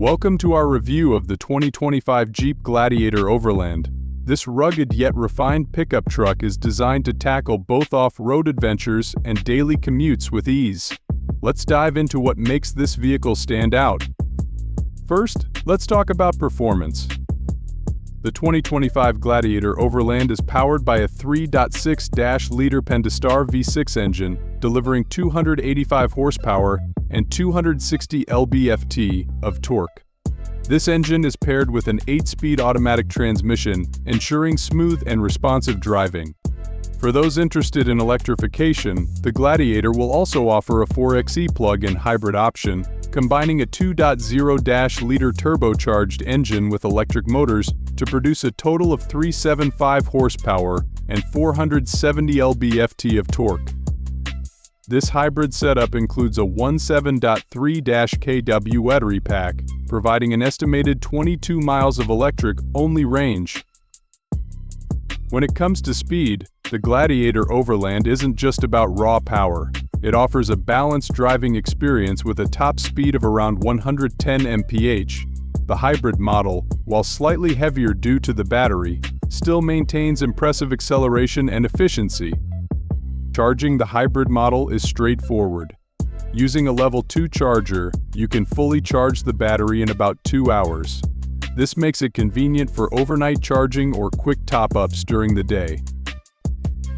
Welcome to our review of the 2025 Jeep Gladiator Overland. This rugged yet refined pickup truck is designed to tackle both off-road adventures and daily commutes with ease. Let's dive into what makes this vehicle stand out. First, let's talk about performance. The 2025 Gladiator Overland is powered by a 3.6-liter Pentastar V6 engine, delivering 285 horsepower and 260 lb-ft of torque. This engine is paired with an 8-speed automatic transmission, ensuring smooth and responsive driving. For those interested in electrification, the Gladiator will also offer a 4xe plug-in hybrid option, combining a 2.0-liter turbocharged engine with electric motors to produce a total of 375 horsepower and 470 lb-ft of torque. This hybrid setup includes a 17.3-kW battery pack, providing an estimated 22 miles of electric-only range. When it comes to speed, the Gladiator Overland isn't just about raw power. It offers a balanced driving experience with a top speed of around 110 mph. The hybrid model, while slightly heavier due to the battery, still maintains impressive acceleration and efficiency. Charging the hybrid model is straightforward. Using a level 2 charger, you can fully charge the battery in about 2 hours. This makes it convenient for overnight charging or quick top-ups during the day.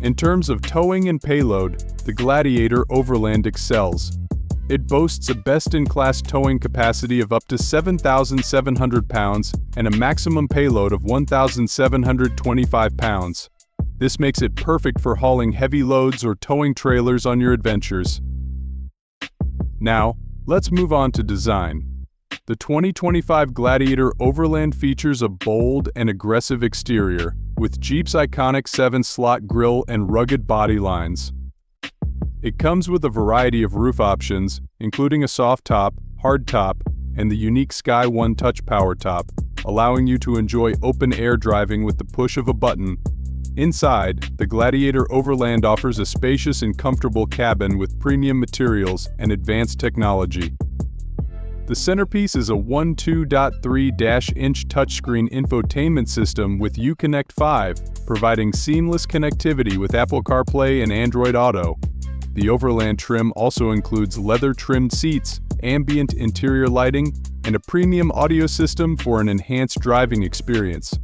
In terms of towing and payload, the Gladiator Overland excels. It boasts a best-in-class towing capacity of up to 7,700 pounds and a maximum payload of 1,725 pounds. This makes it perfect for hauling heavy loads or towing trailers on your adventures. Now, let's move on to design. The 2025 Gladiator Overland features a bold and aggressive exterior, with Jeep's iconic 7-slot grille and rugged body lines. It comes with a variety of roof options, including a soft top, hard top, and the unique Sky One Touch power top, allowing you to enjoy open-air driving with the push of a button. Inside, the Gladiator Overland offers a spacious and comfortable cabin with premium materials and advanced technology. The centerpiece is a 12.3-inch touchscreen infotainment system with Uconnect 5, providing seamless connectivity with Apple CarPlay and Android Auto. The Overland trim also includes leather-trimmed seats, ambient interior lighting, and a premium audio system for an enhanced driving experience.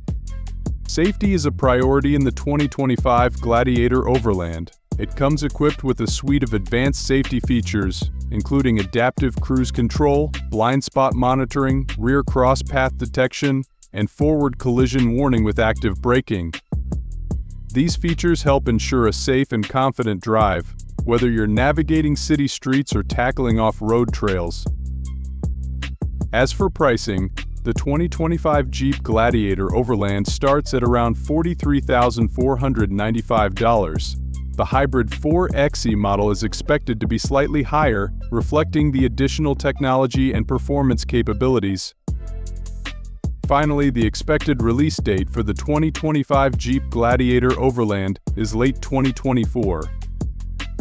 Safety is a priority in the 2025 Gladiator Overland. It comes equipped with a suite of advanced safety features, including adaptive cruise control, blind spot monitoring, rear cross-path detection, and forward collision warning with active braking. These features help ensure a safe and confident drive, whether you're navigating city streets or tackling off-road trails. As for pricing, the 2025 Jeep Gladiator Overland starts at around $43,495. The hybrid 4xe model is expected to be slightly higher, reflecting the additional technology and performance capabilities. Finally, the expected release date for the 2025 Jeep Gladiator Overland is late 2024.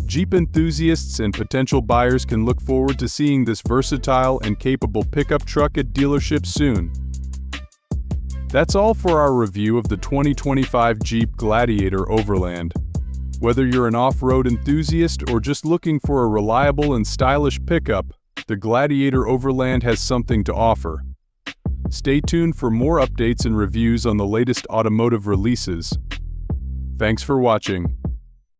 Jeep enthusiasts and potential buyers can look forward to seeing this versatile and capable pickup truck at dealerships soon. That's all for our review of the 2025 Jeep Gladiator Overland. Whether you're an off-road enthusiast or just looking for a reliable and stylish pickup, the Gladiator Overland has something to offer. Stay tuned for more updates and reviews on the latest automotive releases. Thanks for watching.